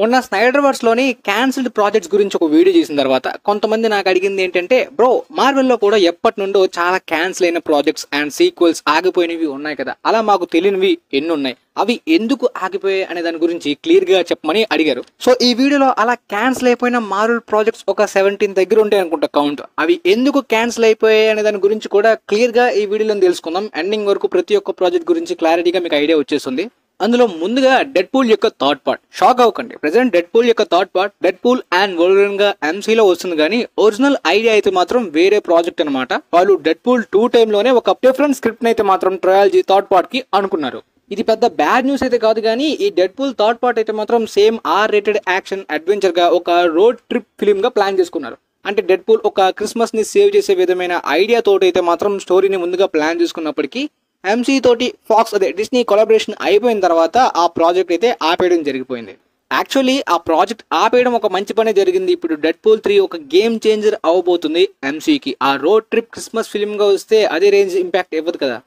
మొన్న Schneider verse లోని cancelled projects గురించి ఒక వీడియో చేసిన తర్వాత కొంతమంది నాకు అడిగింది ఏంటంటే, బ్రో మార్వెల్ లో కూడా ఎప్పటి నుండో చాలా క్యాన్సిల్ అయిన ప్రాజెక్ట్స్ అండ్ సీక్వెల్స్ ఆగిపోయినవి ఉన్నాయి కదా, అలా మాకు తెలియనివి ఎన్ని ఉన్నాయి, అవి ఎందుకు ఆగిపోయాయి అనే దాని గురించి క్లియర్ గా చెప్పమని అడిగారు. సో ఈ వీడియోలో అలా క్యాన్సిల్ అయిపోయిన మార్వెల్ ప్రాజెక్ట్స్ ఒక 17 దగ్గర ఉంటాయి అనుకుంటా కౌంట్. అవి ఎందుకు క్యాన్సిల్ అయిపోయాయి అనే దాని గురించి కూడా క్లియర్ గా ఈ వీడియోలో తెలుసుకుందాం. ఎండింగ్ వరకు ప్రతి ఒక్క ప్రాజెక్ట్ గురించి క్లారిటీగా మీకు ఐడియా వచ్చేస్తుంది. అందులో ముందుగా డెడ్ పూల్ యొక్క థర్డ్ పార్ట్. షాక్ అవ్వకండి, ప్రెసెంట్ డెడ్ పూల్ యొక్క third part Deadpool and Wolverine గా ఎంసీలో వస్తుంది, కానీ ఒరిజినల్ ఐడియా అయితే మాత్రం వేరే ప్రాజెక్ట్ అనమాట. వాళ్ళు డెడ్ పూల్ 2 టైంలోనే ఒక డిఫరెంట్ స్క్రిప్ట్ అయితే మాత్రం ట్రయాలజీ థర్డ్ పార్ట్ కి అనుకున్నారు. ఇది పెద్ద బ్యాడ్ న్యూస్ అయితే కాదు, కానీ ఈ డెడ్ పూల్ థర్డ్ పార్ట్ అయితే మాత్రం same or rated action adventure గా ఒక రోడ్ ట్రిప్ ఫిల్మ్ గా ప్లాన్ చేసుకున్నారు. అంటే డెడ్ పూల్ ఒక క్రిస్మస్ ని సేవ్ చేసే విధమైన ఐడియా తోటి అయితే మాత్రం స్టోరీని ముందుగా ప్లాన్ చేసుకున్నప్పటికీ ఎంసీ తోటి ఫాక్స్ అదే డిస్నీ కొలాబరేషన్ అయిపోయిన తర్వాత ఆ ప్రాజెక్ట్ అయితే ఆపేయడం జరిగిపోయింది. యాక్చువల్లీ ఆ ప్రాజెక్ట్ ఆపేయడం ఒక మంచి పనే జరిగింది. ఇప్పుడు డెడ్ పూల్ 3 ఒక గేమ్ చేంజర్ అవబోతుంది ఎంసీకి. ఆ రోడ్ ట్రిప్ క్రిస్మస్ ఫిల్మ్ గా వస్తే అదే రేంజ్ ఇంపాక్ట్ ఇవ్వదు కదా.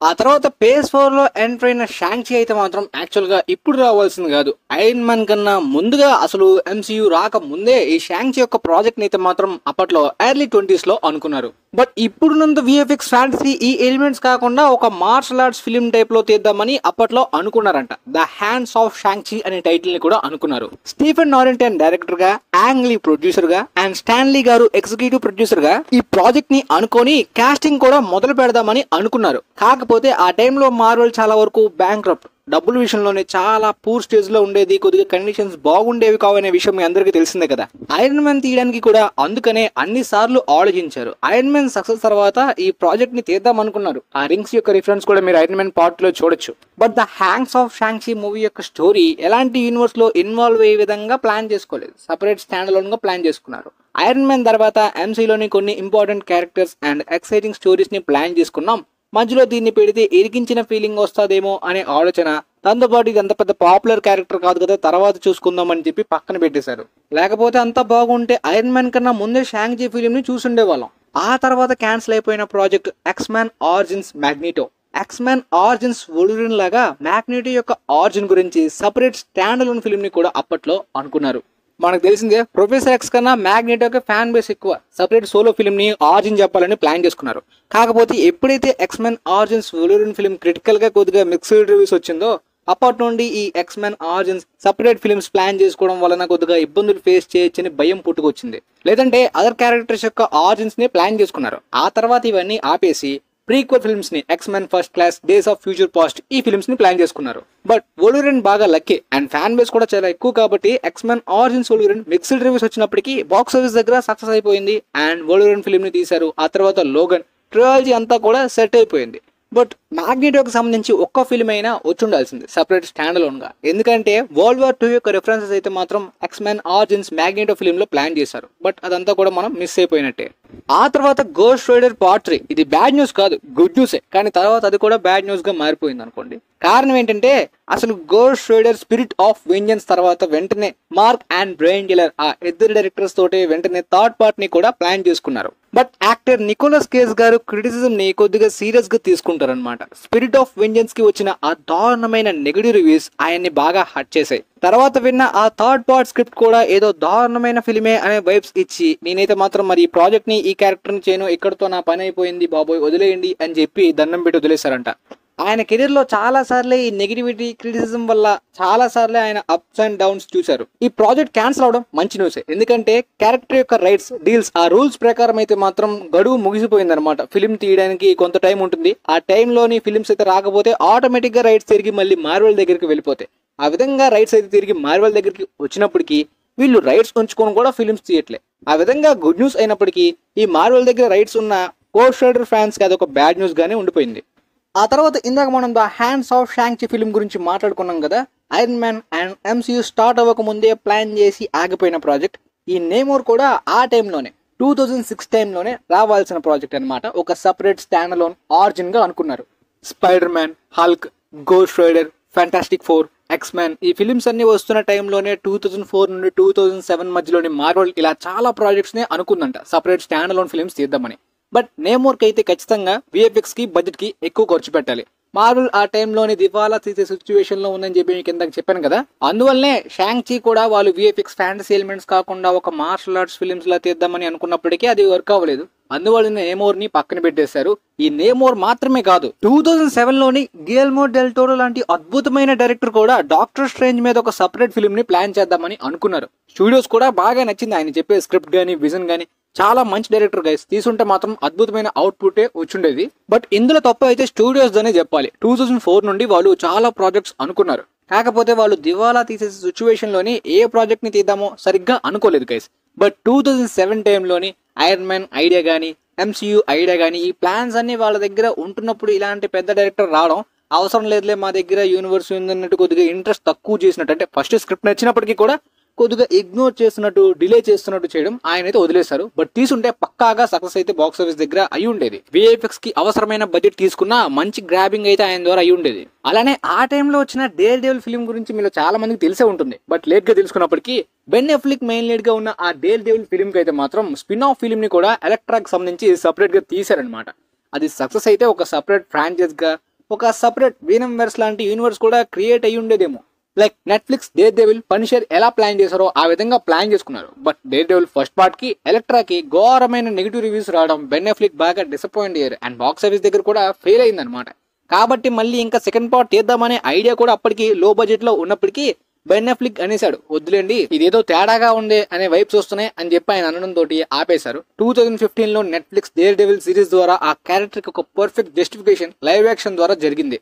ఆ తర్వాత ఫేజ్ 4 లో ఎంటర్ అయిన షాంగ్-చి అయితే మాత్రం యాక్చువల్ గా ఇప్పుడు రావాల్సింది కాదు, ఐరన్ మ్యాన్ కన్నా ముందుగా అసలు ఎంసీయూ రాక ముందే ఈ షాంగ్-చి యొక్క ప్రాజెక్ట్ అయితే మాత్రం అప్పట్లో ఎర్లీ 20s లో అనుకున్నారు. బట్ ఇప్పుడున్నంత విఎఫ్ఎక్స్ ఫ్యాంటసీ ఈ ఎలిమెంట్స్ కాకుండా ఒక మార్షల్ ఆర్ట్స్ ఫిల్మ్ టైప్ లో తీద్దామని అప్పట్లో అనుకున్నారంట. ద హ్యాండ్స్ ఆఫ్ షాంగ్-చి అనే టైటిల్ ని కూడా అనుకున్నారు. స్టీఫెన్ నారెంటన్ డైరెక్టర్ గా, యాంగ్ లీ ప్రొడ్యూసర్ గా అండ్ స్టాన్లీ గారు ఎగ్జిక్యూటివ్ ప్రొడ్యూసర్ గా ఈ ప్రాజెక్ట్ ని అనుకొని కాస్టింగ్ కూడా మొదలు పెడదామని అనుకున్నారు. కాకపోతే ఆ టైంలో మార్వెల్ చాలా వరకు బ్యాంక్రప్ట్, డబ్బుల విషయంలోనే చాలా పూర్ స్టేజ్ లో ఉండేది, కొద్దిగా కండిషన్స్ బాగుండేవి కావనే విషయం మీ అందరికీ తెలిసిందే కదా. ఐరన్ మ్యాన్ తీయడానికి కూడా అందుకనే అన్ని సార్లు ఆలోచించారు. ఐరన్ మ్యాన్ సక్సెస్ తర్వాత ఈ ప్రాజెక్ట్ ని తీద్దాం అనుకున్నారు. ఆ రింగ్స్ యొక్క రిఫరెన్స్ కూడా మీరు ఐరన్ మ్యాన్ పార్ట్ లో చూడొచ్చు. But the hands of Shang Chi movie యొక్క స్టోరీ ఎలాంటి యూనివర్స్ లో ఇన్వాల్వ్ అయ్యే విధంగా ప్లాన్ చేసుకోలేదు, సపరేట్ స్టాండ్ అలోన్ గా ప్లాన్ చేసుకున్నారు. ఐరన్ మ్యాన్ తర్వాత ఎంసీలోని కొన్ని important characters and exciting stories ని ప్లాన్ చేసుకున్నాం, మధ్యలో దీన్ని పెడితే ఇరికించిన ఫీలింగ్ వస్తుందేమో అనే ఆలోచన. దాంతోపాటు ఇది అంత పెద్ద పాపులర్ క్యారెక్టర్ కాదు కదా, తర్వాత చూసుకుందాం అని చెప్పి పక్కన పెట్టేశారు. లేకపోతే అంతా బాగుంటే ఐరన్ మ్యాన్ కన్నా ముందే షాంగ్-చి ఫిలిం ని చూసుండేవాళ్ళం. ఆ తర్వాత క్యాన్సిల్ అయిపోయిన project X Man origins Magneto. X Man origins Wolverine లాగా మ్యాగ్నీటో యొక్క ఆరిజిన్ గురించి సపరేట్ స్టాండ్ అలోన్ ఫిలిం ని కూడా అప్పట్లో అనుకున్నారు. మనకు తెలిసిందే ప్రొఫెసర్ ఎక్స్ కన్నా మ్యాగ్నెటోకి ఫ్యాన్ బేస్ ఎక్కువ, సపరేట్ సోలో ఫిల్మ్ ని ఆరిజిన్ చెప్పాలని ప్లాన్ చేసుకున్నారు. కాకపోతే ఎప్పుడైతే X-man origins Wolverine film critical గా కొద్దిగా మిక్స్డ్ రివ్యూస్ వచ్చిందో అప్పటి నుండి ఈ X-man origins separate films plan చేసుకోవడం వలన కొద్దిగా ఇబ్బందులు ఫేస్ చేయొచ్చని భయం పుట్టుకొచ్చింది. లేదంటే అదర్ క్యారెక్టర్స్ యొక్క ఆరిజిన్స్ ని ప్లాన్ చేసుకున్నారు. ఆ తర్వాత ఇవన్నీ ఆపేసి ప్రీక్వల్ ఫిల్మ్స్ ని X-man first class, days of future past ఈ ఫిల్మ్స్ ని ప్లాన్ చేసుకున్నారు. బట్ వోల్వరిన్ బాగా లక్కీ అండ్ ఫ్యాన్ బేస్ కూడా చాలా ఎక్కువ కాబట్టి X-man origins Wolverine mixed reviews వచ్చినప్పటికీ బాక్స్ ఆఫీస్ దగ్గర సక్సెస్ అయిపోయింది అండ్ వోల్వరిన్ ఫిల్మ్ ని తీశారు. ఆ తర్వాత లోగన్ ట్రయాలజీ అంతా కూడా సెట్ అయిపోయింది. బట్ మ్యాగ్నెటోకి సంబంధించి ఒక్క ఫిల్మ్ అయినా వచ్చి ఉండాల్సింది సపరేట్ స్టాండ్ అలోన్ గా, ఎందుకంటే వరల్డ్ వార్ 2 యొక్క రెఫరెన్సెస్ అయితే మాత్రం ఎక్స్-మ్యాన్ ఆరిజిన్స్ మ్యాగ్నెటో ఫిల్మ్ లో ప్లాన్ చేశారు. బట్ అదంతా కూడా మనం మిస్ అయిపోయినట్టే. ఆ తర్వాత గోస్ట్ రైడర్ పార్ట్ 3, ఇది బ్యాడ్ న్యూస్ కాదు, గుడ్ న్యూసే, కానీ తర్వాత అది కూడా బ్యాడ్ న్యూస్ గా మారిపోయింది అనుకోండి. కారణం ఏంటంటే అసలు Ghost Rider Spirit of Vengeance తర్వాత వెంటనే మార్క్ అండ్ బ్రైన్ టిల్లర్ ఆ ఇద్దరు డైరెక్టర్స్ తోటి వెంటనే థర్డ్ పార్ట్ ని కూడా ప్లాన్ చేసుకున్నారు. బట్ యాక్టర్ నికోలస్ కేజ్ గారు క్రిటిసిజం ని కొద్దిగా సీరియస్ గా తీసుకుంటారనమాట. స్పిరిట్ ఆఫ్ వెంజెన్స్ కి వచ్చిన ఆ దారుణమైన నెగటివ్ రివ్యూస్ ఆయన్ని బాగా హర్ట్ చేశాయి. తర్వాత విన్న ఆ థర్డ్ పార్ట్ స్క్రిప్ట్ కూడా ఏదో దారుణమైన ఫిల్మే అనే వైబ్స్ ఇచ్చి నేనైతే మాత్రం మరి ఈ ప్రాజెక్ట్ ని, ఈ క్యారెక్టర్ ని చేయను, ఇక్కడతో నా పని అయిపోయింది బాబోయ్ వదిలేయండి అని చెప్పి దండం పెట్టి వదిలేశారంట. ఆయన కెరీర్ లో చాలా సార్లే ఈ నెగిటివిటీ, క్రిటిసిజం వల్ల చాలా సార్లే ఆయన అప్స్ అండ్ డౌన్స్ చూశారు. ఈ ప్రాజెక్ట్ క్యాన్సిల్ అవడం మంచి న్యూసే, ఎందుకంటే క్యారెక్టర్ యొక్క రైట్స్ డీల్స్ ఆ రూల్స్ ప్రకారం అయితే మాత్రం గడువు ముగిసిపోయింది అనమాట. ఫిలిం తీయడానికి కొంత టైం ఉంటుంది. ఆ టైంలోని ఫిలిమ్స్ అయితే రాకపోతే ఆటోమేటిక్ గా రైట్స్ తిరిగి మళ్ళీ మార్వెల్ దగ్గరికి వెళ్ళిపోతాయి. ఆ విధంగా రైట్స్ అయితే తిరిగి మార్వెల్ దగ్గరికి వచ్చినప్పటికీ వీళ్ళు రైట్స్ ఉంచుకొని కూడా ఫిలిమ్స్ తీయట్లే. ఆ విధంగా గుడ్ న్యూస్ అయినప్పటికీ ఈ మార్వెల్ దగ్గర రైట్స్ ఉన్న గోస్ట్ రైడర్ ఫ్యాన్స్ కి అదొక బ్యాడ్ న్యూస్ గానే ఉండిపోయింది. ఆ తర్వాత ఇందాక మనం ద హ్యాండ్స్ ఆఫ్ షాంగ్-చి ఫిల్మ్ గురించి మాట్లాడుకున్నాం కదా. Iron man and MCU start అవ్వక ముందే ప్లాన్ చేసి ఆగిపోయిన ప్రాజెక్ట్ ఈ నేమోర్ కూడా ఆ టైంలోనే 2006 టైంలోనే రావాల్సిన ప్రాజెక్ట్ అనమాట. ఒక సపరేట్ స్టాండ్ అలోన్ ఆరిజిన్ గా అనుకున్నారు. Spider Man, Hulk, Ghost Rider, Fantastic 4, X Man ఈ ఫిలిమ్స్ అన్ని వస్తున్న టైంలోనే 2004 నుండి 2007 మధ్యలోని మార్వెల్ ఇలా చాలా ప్రాజెక్ట్స్ నే అనుకుందంట సపరేట్ స్టాండ్ అలోన్ ఫిలిమ్స్ తీద్దామని. బట్ నేమోర్కి అయితే ఖచ్చితంగా విఎఫ్ఎక్స్ కి బడ్జెట్ కి ఎక్కువ ఖర్చు పెట్టాలి. మార్వెల్ ఆ టైంలోని దివాలా తీసే సిచ్యువేషన్ లో ఉందని చెప్పి మీకు ఇందాక చెప్పాను కదా. అందువల్లనే షాంగ్ చి కూడా వాళ్ళు విఎఫ్ఎక్స్ ఫ్యాంటసీ ఎలిమెంట్స్ కాకుండా ఒక మార్షల్ ఆర్ట్స్ ఫిల్మ్స్ లా తీద్దామని అనుకున్నప్పటికీ అది వర్క్ అవ్వలేదు. అందువల్ల నేమోర్ ని పక్కన పెట్టేశారు. ఈ నేమోర్ మాత్రమే కాదు, 2007 లోని గిల్మో డెల్ టోరో లాంటి అద్భుతమైన డైరెక్టర్ కూడా డాక్టర్ స్ట్రేంజ్ మీద ఒక సపరేట్ ఫిల్మ్ ని ప్లాన్ చేద్దామని అనుకున్నారు. స్టూడియోస్ కూడా బాగా నచ్చింది ఆయన చెప్పే స్క్రిప్ట్ గానీ విజన్ గానీ. చాలా మంచి డైరెక్టర్ గైస్, తీసుంటే మాత్రం అద్భుతమైన అవుట్పుటే వచ్చుండేది. బట్ ఇందులో తప్పు అయితే స్టూడియోస్ దనే చెప్పాలి. 2004 నుండి వాళ్ళు చాలా ప్రాజెక్ట్స్ అనుకున్నారు, కాకపోతే వాళ్ళు దివాలా తీసే సిచ్యువేషన్ లోని ఏ ప్రాజెక్ట్ ని తీద్దామో సరిగ్గా అనుకోలేదు గైస్. బట్ 2007 టైంలోని ఐరన్ మ్యాన్ ఐడియా గానీ ఎంసీయూ ఐడియా గానీ ఈ ప్లాన్స్ అన్ని వాళ్ళ దగ్గర ఉంటున్నప్పుడు ఇలాంటి పెద్ద డైరెక్టర్ రావడం అవసరం లేదులే, మా దగ్గర యూనివర్స్ ఉందన్నట్టు కొద్దిగా ఇంట్రెస్ట్ తక్కువ చేసినట్టు, అంటే ఫస్ట్ స్క్రిప్ట్ నచ్చినప్పటికీ కూడా కొద్దిగా ఇగ్నోర్ చేస్తున్నట్టు, డిలే చేస్తున్నట్టు చేయడం ఆయన అయితే వదిలేశారు. బట్ తీసుంటే పక్కాగా సక్సెస్ అయితే బాక్స్ ఆఫీస్ దగ్గర అయి ఉండేది. విఎఫ్ఎక్స్ కి అవసరమైన బడ్జెట్ తీసుకున్న మంచి గ్రాబింగ్ అయితే ఆయన ద్వారా అయి ఉండేది. అలానే ఆ టైంలో వచ్చిన డేర్ డెవిల్ ఫిల్మ్ గురించి మీలో చాలా మందికి తెలిసే ఉంటుంది. బట్ లేట్ గా తెలుసుకున్నప్పటికీ బెన్ అఫ్లిక్ మెయిన్ లీడ్ గా ఉన్న ఆ డేర్ డెవిల్ ఫిల్మ్ కి అయితే మాత్రం స్పిన్ ఆఫ్ ఫిల్మ్ ని కూడా ఎలక్ట్రాకి సంబంధించి సపరేట్ గా తీశారనమాట. అది సక్సెస్ అయితే ఒక సపరేట్ ఫ్రాంచైజ్ గా ఒక సపరేట్ వీనమ్ వెర్స్ లాంటి యూనివర్స్ కూడా క్రియేట్ అయ్యి ఉండేదేమో. Like Netflix Daredevil Punisher ఎలా ప్లాన్ చేశారో ఆ విధంగా ప్లాన్ చేసుకున్నారు. But Daredevil first part కి ఎలక్ట్రాకి ఘోరమైన నెగిటివ్ రివ్యూస్ రావడం బెన్ అఫ్లిక్ బాగా డిసప్పాయింట్ అయ్యారు అండ్ బాక్స్ ఆఫీస్ దగ్గర కూడా ఫెయిల్ అయింది అనమాట. కాబట్టి మళ్ళీ ఇంకా సెకండ్ పార్ట్ తీద్దామనే ఐడియా కూడా అప్పటికి లో బడ్జెట్ లో ఉన్నప్పటికీ బెన్ అఫ్లిక్ అనేసాడు, వద్దులేండి ఇదేదో తేడాగా ఉండే అనే వైబ్స్ వస్తున్నాయి అని చెప్పి ఆయన అనడంతో ఆపేశారు. 2015 లో నెట్ఫ్లిక్స్ డేర్ డెవిల్ సిరీస్ ద్వారా ఆ క్యారెక్టర్ కి ఒక పర్ఫెక్ట్ జస్టిఫికేషన్ లైవ్ యాక్షన్ ద్వారా జరిగింది.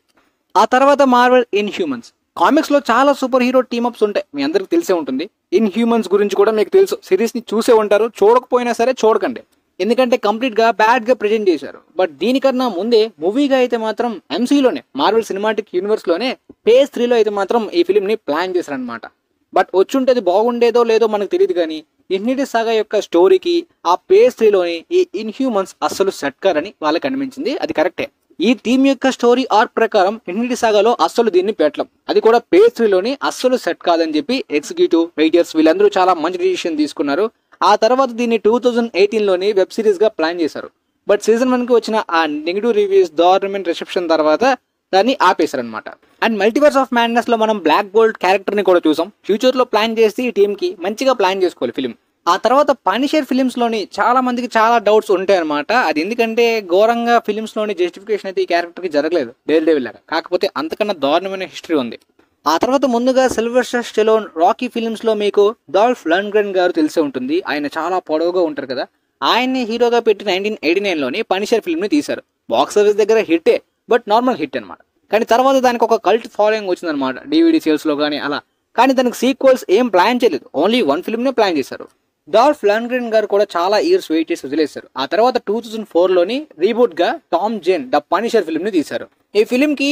ఆ తర్వాత మార్వెల్ ఇన్ హ్యూమన్స్. కామిక్స్ లో చాలా సూపర్ హీరో టీమప్స్ ఉంటాయి, మీ అందరికి తెలిసే ఉంటుంది. ఇన్ హ్యూమన్స్ గురించి కూడా మీకు తెలుసు, సిరీస్ ని చూసే ఉంటారు. చూడకపోయినా సరే చూడకండి, ఎందుకంటే కంప్లీట్ గా బ్యాడ్ గా ప్రెజెంట్ చేశారు. బట్ దీనికన్నా ముందే మూవీగా అయితే మాత్రం ఎంసీలోనే మార్వెల్ సినిమాటిక్ యూనివర్స్ లోనే ఫేజ్ 3 లో అయితే మాత్రం ఈ ఫిల్మ్ ని ప్లాన్ చేశారనమాట. బట్ వచ్చుంటది బాగుండేదో లేదో మనకు తెలియదు కానీ ఇన్ఫినిటీ సాగా యొక్క స్టోరీకి ఆ ఫేజ్ 3 లోని ఈ ఇన్ హ్యూమన్స్ అస్సలు సెట్ కారని వాళ్ళకి అనిపించింది. అది కరెక్టే. ఈ టీం యొక్క స్టోరీ ఆర్క్ ప్రకారం ఇన్ఫినిటీ సాగాలో అస్సలు దీన్ని పెట్టడం, అది కూడా ఫేజ్ 3 లోని అస్సలు సెట్ కాదని చెప్పి ఎగ్జిక్యూటివ్ రైటర్స్ వీళ్ళందరూ చాలా మంచి డిసిషన్ తీసుకున్నారు. ఆ తర్వాత దీన్ని 2018 లోని వెబ్ సిరీస్ గా ప్లాన్ చేశారు. బట్ సీజన్ 1 కి వచ్చిన ఆ నెగిటివ్ రివ్యూస్, దారుణమైన రిసెప్షన్ తర్వాత దాన్ని ఆపేశారనమాట. అండ్ మల్టీవర్స్ ఆఫ్ మ్యాడ్నెస్ లో మనం బ్లాక్ బోల్ట్ క్యారెక్టర్ ని కూడా చూసాం. ఫ్యూచర్ లో ప్లాన్ చేసి ఈ టీం కి మంచిగా ప్లాన్ చేసుకోవాలి ఫిల్మ్. ఆ తర్వాత పనిషర్ ఫిలిమ్స్ లోని చాలా మందికి చాలా డౌట్స్ ఉంటాయి అనమాట. అది ఎందుకంటే ఘోరంగా ఫిలిమ్స్ లోని జస్టిఫికేషన్ అయితే ఈ క్యారెక్టర్ కి జరగలేదు డేర్ డెవిల్ లాగా, కాకపోతే అంతకన్నా దారుణమైన హిస్టరీ ఉంది. ఆ తర్వాత ముందుగా సిల్వెస్టర్ స్టెలోన్ రాకీ ఫిలిమ్స్ లో మీకు డాల్ఫ్ లన్గ్రెన్ గారు తెలిసే ఉంటుంది. ఆయన చాలా పొడవుగా ఉంటారు కదా, ఆయన్ని హీరోగా పెట్టి 1989 లోని పనిషర్ ఫిల్మ్ ని తీశారు. బాక్స్ ఆఫీస్ దగ్గర హిట్టే, బట్ నార్మల్ హిట్ అనమాట. కానీ తర్వాత దానికి ఒక కల్ట్ ఫాలోయింగ్ వచ్చిందనమాట DVD సేల్స్ లో కానీ అలా. కానీ దానికి సీక్వెల్స్ ఏం ప్లాన్ చేయలేదు, ఓన్లీ 1 ఫిల్మ్ నే ప్లాన్ చేశారు. డాల్ఫ్ లన్గ్రెన్ గారు కూడా చాలా ఇయర్స్ వెయిట్ చేసి వదిలేశారు. ఆ తర్వాత 2004 లోని రీబూట్ గా Tom Jane the Punisher film ని తీశారు. ఈ ఫిల్మ్ కి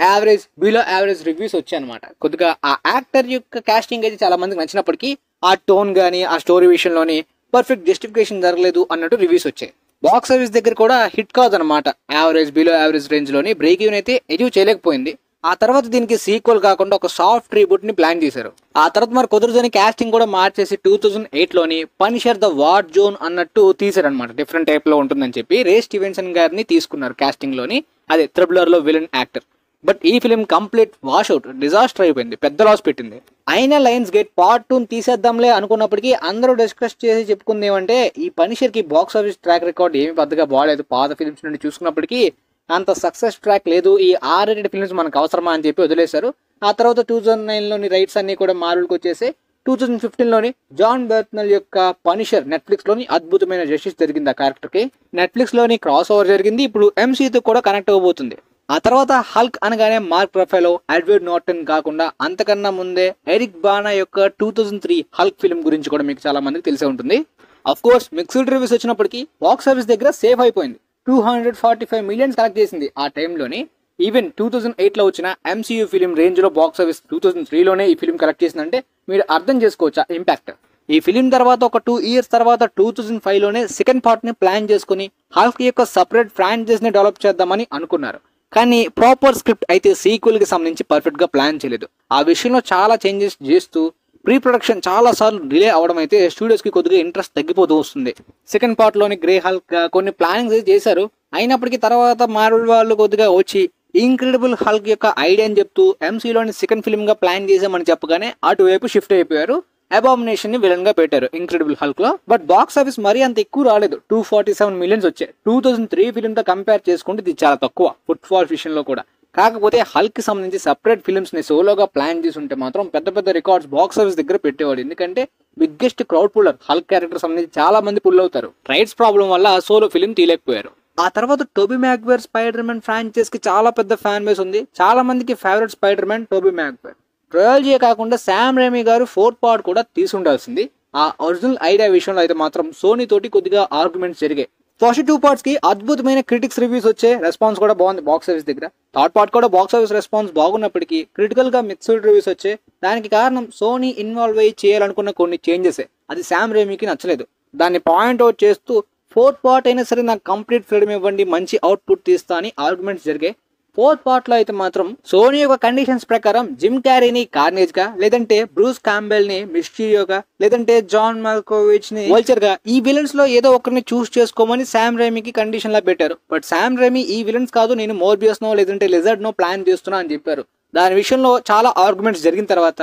యావరేజ్ బిలో యావరేజ్ రివ్యూస్ వచ్చాయన్నమాట. కొద్దిగా ఆ యాక్టర్ యొక్క కాస్టింగ్ అయితే చాలా మందికి నచ్చినప్పటికీ ఆ టోన్ గానీ ఆ స్టోరీ విషయంలోని పర్ఫెక్ట్ జస్టిఫికేషన్ జరగలేదు అన్నట్టు రివ్యూస్ వచ్చాయి. బాక్స్ ఆఫీస్ దగ్గర కూడా హిట్ కాదనమాట. యావరేజ్ బిలో యావరేజ్ రేంజ్ లోని బ్రేక్ ఈవెన్ అయితే అచీవ్ చేయలేకపోయింది. ఆ తర్వాత దీనికి సీక్వెల్ కాకుండా ఒక సాఫ్ట్ రీబూట్ ని ప్లాన్ చేశారు. ఆ తర్వాత మరి కుదరదని కాస్టింగ్ కూడా మార్చేసి 2008 లోని పనిషర్ ద వార్ జోన్ అన్నట్టు తీసారనమాట. డిఫరెంట్ టైప్ లో ఉంటుందని చెప్పి రే స్టీవెన్సన్ గారిని తీసుకున్నారు కాస్టింగ్ లోని, అదే థ్రిల్లర్ లో విలన్ యాక్టర్. బట్ ఈ film complete wash out, disaster అయిపోయింది, పెద్ద లాస్ పెట్టింది. అయినా లయన్స్ గేట్ పార్ట్ 2 తీసేద్దాంలే అనుకున్నప్పటికీ అందరూ డిస్కస్ చేసి చెప్పుకుంది ఏమంటే ఈ పనిషర్ కి బాక్స్ ఆఫీస్ ట్రాక్ రికార్డ్ ఏమి పెద్దగా బాగాలేదు. పాత ఫిల్మ్స్ నుండి చూసుకున్నప్పటికీ అంత సక్సెస్ ట్రాక్ లేదు, ఈ R-rated ఫిల్మ్స్ మనకు అవసరమా అని చెప్పి వదిలేశారు. ఆ తర్వాత 2009 లోని రైట్స్ అన్ని కూడా మార్వెల్కి వచ్చేసి 2015 లోని జాన్ బెర్త్నెల్ యొక్క పనిషర్ నెట్ఫ్లిక్స్ లోని అద్భుతమైన జస్టిస్ జరిగింది. ఆ క్యారెక్టర్ కి నెట్ఫ్లిక్స్ లోని క్రాస్ ఓవర్ జరిగింది, ఇప్పుడు MCతో కూడా కనెక్ట్ అవ్వబోతుంది. ఆ తర్వాత హల్క్ అనగానే మార్క్ రఫెలో, ఎడ్వర్డ్ నార్టన్ కాకుండా అంతకన్నా ముందే ఎరిక్ బానా యొక్క 2003 హల్క్ ఫిల్మ్ గురించి కూడా మీకు చాలా మందికి తెలిసే ఉంటుంది. అఫ్ కోర్స్ మిక్స్డ్ రివ్యూస్ వచ్చినప్పటికీ బాక్స్ ఆఫీస్ దగ్గర సేఫ్ అయిపోయింది. 245 మిలియన్స్ కలెక్ట్ చేసింది ఆ టైంలోని. ఈవెన్ 2008 లో వచ్చిన MCU ఫిలిం రేంజ్ లో బాక్స్ ఆఫీస్ 2003 లోనే ఈ ఫిలిం కలెక్ట్ చేసిందంటే మీరు అర్థం చేసుకోవచ్చా ఇంపాక్ట్. ఈ ఫిలిం తర్వాత ఒక 2 ఇయర్స్ తర్వాత 2005 లోనే సెకండ్ పార్ట్ ని ప్లాన్ చేసుకుని హల్క్ యొక్క సపరేట్ ఫ్రాంచైజ్ ని డెవలప్ చేద్దామని అనుకున్నారు. కానీ ప్రాపర్ స్క్రిప్ట్ అయితే సీక్వెల్ కి సంబంధించి పర్ఫెక్ట్ గా ప్లాన్ చేయలేదు. ఆ విషయంలో చాలా చేంజెస్ చేస్తూ ప్రీ ప్రొడక్షన్ చాలా సార్లు డిలే అవడం అయితే స్టూడియోస్ కి కొద్దిగా ఇంట్రెస్ట్ తగ్గిపోతూ వస్తుంది. సెకండ్ పార్ట్ లోని గ్రే హల్క్ కొన్ని ప్లానింగ్స్ చేశారు, అయినప్పటికీ తర్వాత మార్వెల్ వాళ్ళు కొద్దిగా వచ్చి ఇంక్రెడిబుల్ హల్క్ యొక్క ఐడియా అని చెప్తూ ఎంసీలోని సెకండ్ ఫిల్మ్ గా ప్లాన్ చేసామని చెప్పగానే అటువైపు షిఫ్ట్ అయిపోయారు. అబామినేషన్ ని విలన్ గా పెట్టారు ఇంక్రెడిబుల్ హల్క్ లో. బట్ బాక్స్ ఆఫీస్ మరీ అంత ఎక్కువ రాలేదు, 247 మిలియన్స్ వచ్చాయి. 2003 ఫిల్మ్ తో కంపేర్ చేసుకుంటే ఇది చాలా తక్కువ ఫుట్ ఫాల్ విషయంలో కూడా. కాకపోతే హల్క్ కి సంబంధించి సెపరేట్ ఫిల్మ్స్ ని సోలోగా ప్లాన్ చేసి ఉంటే మాత్రం పెద్ద పెద్ద రికార్డ్స్ బాక్స్ ఆఫీస్ దగ్గర పెట్టేవాడు. ఎందుకంటే biggest crowd puller Hulk character సంబంధించి చాలా మంది పుల్ అవుతారు. రైట్స్ ప్రాబ్లం వల్ల సోలో ఫిల్మ్ తీయలేకపోయారు. ఆ తర్వాత Tobey Maguire Spider Man franchise కి చాలా పెద్ద ఫ్యాన్ బేస్ ఉంది. చాలా మందికి favourite Spider Man Tobey Maguire. Trilogy కాకుండా శామ్ రేమీ గారు 4th పార్ట్ కూడా తీసుండాల్సింది. ఆ ఒరిజినల్ ఐడియా విషయంలో అయితే మాత్రం సోనీ తోటి కొద్దిగా ఆర్గ్యుమెంట్స్ జరిగాయి. ఫస్ట్ 2 పార్ట్స్ కి అద్భుతమైన క్రిటిక్స్ రివ్యూస్ వచ్చే, రెస్పాన్స్ కూడా బాగుంది బాక్స్ ఆఫీస్ దగ్గర. 3rd పార్ట్ కూడా బాక్స్ ఆఫీస్ రెస్పాన్స్ బాగున్నప్పటికీ క్రిటికల్ గా మిక్స్డ్ రివ్యూస్ వచ్చాయి. దానికి కారణం సోనీ ఇన్వాల్వ్ అయ్యి చేయాలనుకున్న కొన్ని చేంజెస్. అది శామ్ రేమీకి నచ్చలేదు. దాన్ని పాయింట్ అవుట్ చేస్తూ 4th పార్ట్ అయినా సరే నాకు కంప్లీట్ ఫ్రీడమ్ ఇవ్వండి, మంచి అవుట్పుట్ తీస్తా అని ఆర్గ్యుమెంట్స్ జరిగాయి. 4th పార్ట్ లో అయితే మాత్రం సోనీ యొక్క కండిషన్స్ ప్రకారం జిమ్ క్యారీని కార్నేజ్ గా, లేదంటే బ్రూస్ కాంబెల్ ని మిస్టీరియోగా, లేదంటే జాన్ మాల్కోవిచ్ ని వల్చర్ గా, ఈ విలన్స్ లో ఏదో ఒకరిని చూస్ చేసుకోమని శామ్ రేమీకి కండిషన్ లా పెట్టారు. బట్ శామ్ రేమీ ఈ విలన్స్ కాదు, నేను మోర్బియస్ నో లేదంటే లిజర్డ్ నో ప్లాన్ చేస్తున్నా అని చెప్పారు. దాని విషయంలో చాలా ఆర్గ్యుమెంట్స్ జరిగిన తర్వాత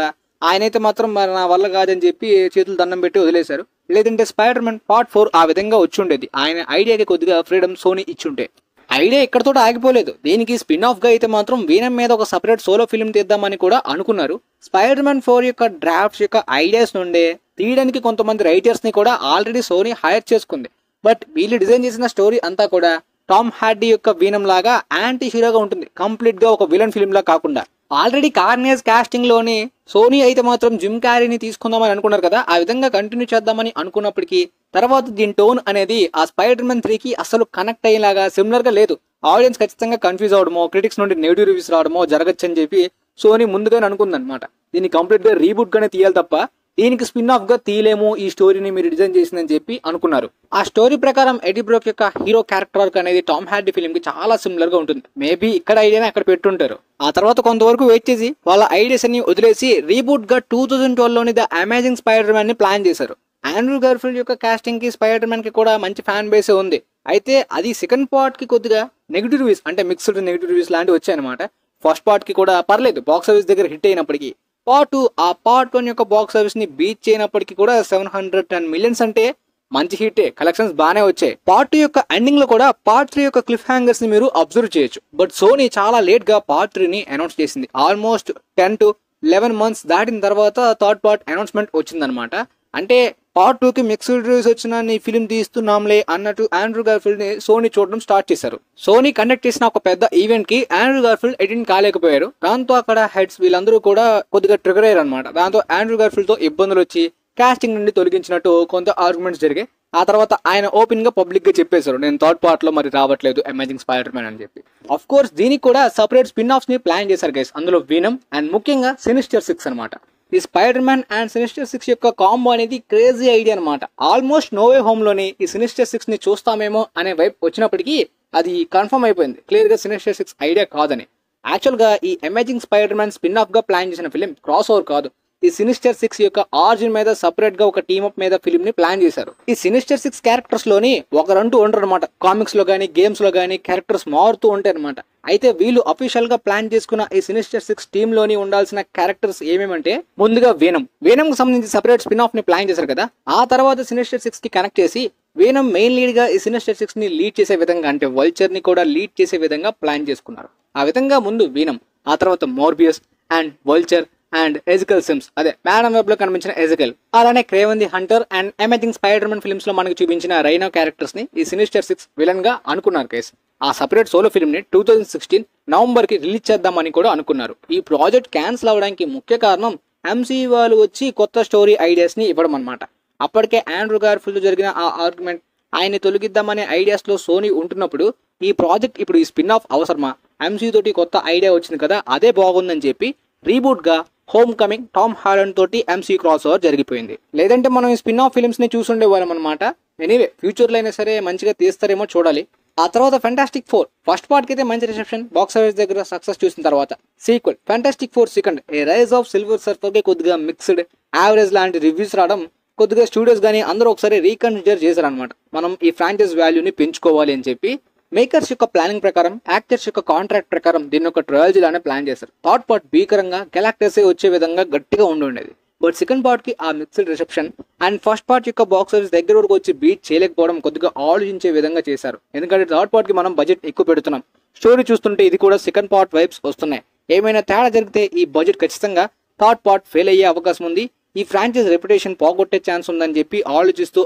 ఆయనైతే మాత్రం మరి నా వల్ల కాదని చెప్పి చేతులు దండం పెట్టి వదిలేశారు. లేదంటే స్పైడర్ మ్యాన్ పార్ట్ 4 ఆ విధంగా వచ్చి ఉండేది. ఆయన ఐడియాకి కొద్దిగా ఫ్రీడమ్ సోనీ ఇచ్చుంటే. ఐడియా ఇక్కడతో ఆగిపోలేదు. దీనికి స్పిన్ ఆఫ్ గా అయితే మాత్రం వీనం మీద ఒక సపరేట్ సోలో ఫిల్మ్ తీద్దామని కూడా అనుకున్నారు. స్పైడర్ మ్యాన్ 4 యొక్క డ్రాఫ్ట్స్ యొక్క ఐడియాస్ నుండే తీయడానికి కొంతమంది రైటర్స్ ని కూడా ఆల్రెడీ సోనీ హైర్ చేసుకుంది. బట్ వీళ్ళు డిజైన్ చేసిన స్టోరీ అంతా కూడా టామ్ హార్డీ యొక్క వీనం లాగా యాంటీ హీరోగా ఉంటుంది, కంప్లీట్ గా ఒక విలన్ ఫిల్మ్ లా కాకుండా. ఆల్రెడీ కార్నేజ్ కాస్టింగ్ లోని సోనీ అయితే మాత్రం జిమ్ క్యారీని తీసుకుందామని అనుకున్నారు కదా, ఆ విధంగా కంటిన్యూ చేద్దామని అనుకున్నప్పటికీ తర్వాత దీని టోన్ అనేది ఆ స్పైడర్ మ్యాన్ 3 కి అసలు కనెక్ట్ అయ్యేలాగా సిమిలర్ గా లేదు. ఆడియన్స్ ఖచ్చితంగా కన్ఫ్యూజ్ అవడమో, క్రిటిక్స్ నుండి నెగిటివ్ రివ్యూస్ రావడమో జరగచ్చు అని చెప్పి సోనీ ముందుగానే అనుకుందనమాట. దీన్ని కంప్లీట్ గా రీబూట్ గానే తీయాలి తప్ప దీనికి స్పిన్ ఆఫ్ గా తీయలేము ఈ స్టోరీని మీరు డిజైన్ చేసిందని చెప్పి అనుకున్నారు. ఆ స్టోరీ ప్రకారం ఎడీ బ్రోక్ యొక్క హీరో క్యారెక్టర్ ఆర్క్ అనేది టామ్ హార్డీ ఫిల్మ్ కి చాలా సిమిలర్ గా ఉంటుంది. మేబీ ఇక్కడ ఐడియాని అక్కడ పెట్టుంటారు. ఆ తర్వాత కొంతవరకు వెయిట్ చేసి వాళ్ళ ఐడియాస్ అన్ని వదిలేసి రీబూట్ గా 2012 లోని ద అమేజింగ్ స్పైడర్ మ్యాన్ ని ప్లాన్ చేశారు. ఆండ్రూ గార్ఫీల్డ్ యొక్క కాస్టింగ్ కి స్పైడర్ మ్యాన్ కి కూడా మంచి ఫ్యాన్ బేస్ ఉంది. అయితే అది సెకండ్ పార్ట్ కి కొద్దిగా నెగిటివ్ రివ్యూస్, అంటే మిక్స్డ్ నెగిటివ్ రివ్యూస్ లాంటివి వచ్చాయన్నమాట. ఫస్ట్ పార్ట్ కి కూడా పర్లేదు, బాక్స్ ఆఫీస్ దగ్గర హిట్ అయినప్పటికీ. పార్ట్ 2 ఆ పార్ట్ 1 యొక్క బాక్స్ ఆఫీస్ ని బీట్ చేయనప్పటికీ కూడా 710 మిలియన్స్ అంటే మంచి హిట్టే, కలెక్షన్స్ బాగానే వచ్చాయి. పార్ట్ 2 యొక్క ఎండింగ్ లో కూడా పార్ట్ 3 యొక్క క్లిఫ్ హ్యాంగర్స్ ని మీరు అబ్జర్వ్ చేయొచ్చు. బట్ సోనీ చాలా లేట్ గా పార్ట్ 3 ని అనౌన్స్ చేసింది. ఆల్మోస్ట్ 10 to 11 months దాటిన తర్వాత 3rd పార్ట్ అనౌన్స్మెంట్ వచ్చిందనమాట. అంటే పార్ట్ 2 కి మిక్స్డ్ రివ్యూస్ వచ్చిన నీ ఫిల్మ్ తీస్తున్నాంలే అన్నట్టు ఆండ్రూ గార్ఫీల్డ్ ని సోనీ చూడడం స్టార్ట్ చేశారు. సోనీ కండక్ట్ చేసిన ఒక పెద్ద ఈవెంట్ కి ఆండ్రూ గార్ఫీల్డ్ అటెండ్ కాలేకపోయారు. దాంతో అక్కడ హెడ్స్ వీళ్ళందరూ కూడా కొద్దిగా ట్రిగర్ అయ్యారు అనమాట. దాంతో ఆండ్రూ గార్ఫీల్డ్ తో ఇబ్బందులు వచ్చి కాస్టింగ్ నుండి తొలగించినట్టు కొంత ఆర్గ్యుమెంట్స్ జరిగాయి. ఆ తర్వాత ఆయన ఓపెన్ గా పబ్లిక్ గా చెప్పేశారు, నేను 3rd పార్ట్ లో మరి రావట్లేదు అమేజింగ్ స్పైడర్ మ్యాన్ అని చెప్పి. ఆఫ్ కోర్స్ దీనికి కూడా సపరేట్ స్పిన్ ఆఫ్స్ ని ప్లాన్ చేశారు గైస్. అందులో వీనం అండ్ ముఖ్యంగా సినిస్టర్ 6 అనమాట. ఈ స్పైడర్ మ్యాన్ అండ్ సినిస్టర్ 6 యొక్క కాంబో అనేది క్రేజీ ఐడియా అనమాట. ఆల్మోస్ట్ నో వే హోమ్ లోని ఈ సినిస్టర్ 6 ని చూస్తామేమో అనే వైపు వచ్చినప్పటికీ అది కన్ఫర్మ్ అయిపోయింది క్లియర్ గా సినిస్టర్ 6 ఐడియా కాదని. యాక్చువల్ గా ఈ amazing Spider man spin off గా ప్లాన్ చేసిన ఫిలిం క్రాస్ ఓవర్ కాదు. ఈ సినిస్టర్ 6 యొక్క ఆరిజిన్ మీద సపరేట్ గా ఒక టీమ్ అప్ మీద ఫిలిం ని ప్లాన్ చేశారు. ఈ సినిస్టర్ 6 క్యారెక్టర్స్ లోని ఒకరంటూ ఉండరు అనమాట. కామిక్స్ లో గానీ గేమ్స్ లో గానీ క్యారెక్టర్స్ మారుతూ ఉంటాయి అనమాట. అయితే వీళ్ళు అఫీషియల్ గా ప్లాన్ చేసుకున్న ఈ సినిస్టర్ 6 టీమ్ లోని ఉండాల్సిన క్యారెక్టర్స్ ఏమేమంటే, ముందుగా వీనం కి సంబంధించి సపరేట్ స్పిన్ ఆఫ్ ని ప్లాన్ చేశారు కదా. ఆ తర్వాత సినిస్టర్ 6 కి కనెక్ట్ చేసి వీనం మెయిన్ లీడ్ గా ఈ సినిస్టర్ 6 ని లీడ్ చేసే విధంగా, అంటే వల్చర్ ని కూడా లీడ్ చేసే విధంగా ప్లాన్ చేసుకున్నారు. ఆ విధంగా ముందు వీనం, ఆ తర్వాత Morbius and Vulture and Ezekiel Sims, అదే మ్యాడమ్ వెబ్ లో కనిపించిన ఎజికల్, అలానే Kraven the Hunter and Amazing Spider Man films లో మనకు చూపించిన రైనో క్యారెక్టర్స్ ని ఈ సినిస్టర్ 6 విలన్ గా అనుకున్నారు కేసు. ఆ సపరేట్ సోలో ఫిల్మ్ ని 2016 నవంబర్ కి రిలీజ్ చేద్దామని కూడా అనుకున్నారు. ఈ ప్రాజెక్ట్ క్యాన్సిల్ అవడానికి ముఖ్య కారణం ఎంసీయూ వాళ్ళు వచ్చి కొత్త స్టోరీ ఐడియాస్ ని ఇవ్వడం అనమాట. అప్పటికే ఆండ్రూ గార్ఫీల్డ్ జరిగిన ఆ ఆర్గ్యుమెంట్, ఆయన్ని తొలగిద్దామనే ఐడియాస్ లో సోనీ ఉంటున్నప్పుడు ఈ ప్రాజెక్ట్ ఇప్పుడు ఈ స్పిన్ ఆఫ్ అవసరమా, ఎంసీయూ తోటి కొత్త ఐడియా వచ్చింది కదా అదే బాగుందని చెప్పి రీబూట్ గా హోమ్ కమింగ్ టామ్ హాలండ్ తోటి ఎంసీ క్రాస్ ఓవర్ జరిగిపోయింది. లేదంటే మనం ఈ స్పిన్ ఆఫ్ ఫిల్మ్స్ ని చూసుండేవాళ్ళం అనమాట. ఎనీవే ఫ్యూచర్ లో అయినా సరే మంచిగా తీస్తారేమో చూడాలి. ఆ తర్వాత ఫెంటాస్టిక్ 4 ఫస్ట్ పార్ట్ కి అయితే మంచి రిసెప్షన్, బాక్స్ ఆఫీస్ దగ్గర సక్సెస్ చూసిన తర్వాత sequel Fantastic 4 second a rise of Silver Surfer కి కొద్దిగా మిక్స్డ్ యావరేజ్ లాంటి రివ్యూస్ రావడం, కొద్దిగా స్టూడియోస్ కానీ అందరూ ఒకసారి రీకన్సిడర్ చేశారనమాట. మనం ఈ ఫ్రాంచైజ్ వాల్యూని పెంచుకోవాలి అని చెప్పి మేకర్స్ యొక్క ప్లానింగ్ ప్రకారం, యాక్టర్స్ యొక్క కాంట్రాక్ట్ ప్రకారం దీన్ని ఒక ట్రయాలజీ లానే ప్లాన్ చేశారు. థర్డ్ పార్ట్ భీకరంగా గెలాక్టర్సే వచ్చే విధంగా గట్టిగా ఉండేది. బట్ సెకండ్ పార్ట్ కి ఆ mixed reception and first part యొక్క బాక్స్ ఆఫీస్ దగ్గర వరకు వచ్చి బీట్ చేయలేకపోవడం కొద్దిగా ఆలోచించే విధంగా చేశారు. ఎందుకంటే థర్డ్ పార్ట్ కి మనం బడ్జెట్ ఎక్కువ పెడుతున్నాం. స్టోరీ చూస్తుంటే ఇది కూడా సెకండ్ పార్ట్ వైబ్స్ వస్తున్నాయి. ఏమైనా తేడా జరిగితే ఈ బడ్జెట్ ఖచ్చితంగా థర్డ్ పార్ట్ ఫెయిల్ అయ్యే అవకాశం ఉంది. ఈ ఫ్రాంచైజ్ రెప్యుటేషన్ పోగొట్టే ఛాన్స్ ఉందని చెప్పి ఆలోచిస్తూ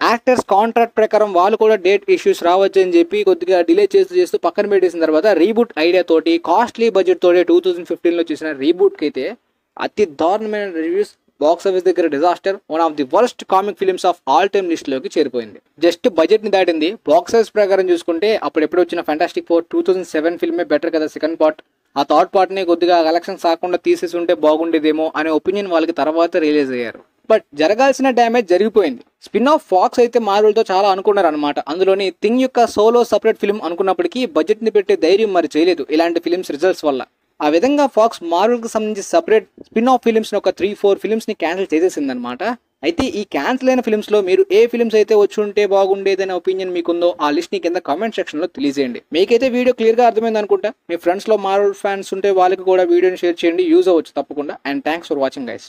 యాక్టర్స్ కాంట్రాక్ట్ ప్రకారం వాళ్ళు కూడా డేట్ ఇష్యూస్ రావచ్చు అని చెప్పి కొద్దిగా డిలే చేస్తూ పక్కన పెట్టేసిన తర్వాత రీబూట్ ఐడియా తోటి కాస్ట్లీ బడ్జెట్ తోటి 2015లో చేసిన రీబూట్ కి అయితే అతి దారుణమైన రివ్యూస్, బాక్స్ ఆఫీస్ దగ్గర disaster, one of the worst comic films of all time list లోకి చేరిపోయింది. జస్ట్ బడ్జెట్ ని దాటింది. బాక్స్ ఆఫీస్ ప్రకారం చూసుకుంటే అప్పుడు ఎప్పుడు వచ్చిన ఫ్యాంటాస్టిక్ ఫోర్ 2007 ఫిల్మే బెటర్ కదా సెకండ్ పార్ట్. ఆ థర్డ్ పార్ట్ ని కొద్దిగా కలెక్షన్స్ కాకుండా తీసేసి ఉంటే బాగుండేదేమో అనే ఒపీనియన్ వాళ్ళకి తర్వాత రిలీజ్ అయ్యారు. బట్ జరగాల్సిన డ్యామేజ్ జరిగిపోయింది. స్పిన్ ఆఫ్ ఫాక్స్ అయితే మార్వెల్ తో చాలా అనుకున్నారు అనమాట. అందులోని థింగ్ యొక్క సోలో సపరేట్ ఫిల్మ్ అనుకున్నప్పటికీ బడ్జెట్ ని పెట్టే ధైర్యం మరి చేయలేదు ఇలాంటి ఫిల్మ్స్ రిజల్ట్స్ వల్ల. ఆ విధంగా ఫాక్స్ మార్వెల్ కి సంబంధించి సపరేట్ స్పిన్ ఆఫ్ ఫిల్మ్స్ ఒక 3-4 ఫిల్మ్స్ ని క్యాన్సిల్ చేసేసింది అనమాట. అయితే ఈ క్యాన్సిల్ అయిన ఫిల్మ్స్ లో మీరు ఏ ఫిల్మ్స్ అయితే వచ్చి ఉంటే బాగుండేదనే ఒపీనియన్ మీకుందో ఆ లిస్ట్ ని కింద కామెంట్ సెక్షన్ లో తెలియజేయండి. మీకైతే వీడియో క్లియర్ గా అర్థమైంది అనుకుంటా. మీ ఫ్రెండ్స్ లో మార్వెల్ ఫ్యాన్స్ ఉంటే వాళ్ళకి కూడా వీడియోని షేర్ చేయండి, యూజ్ అవ్వచ్చు తప్పకుండా. And thanks for watching guys.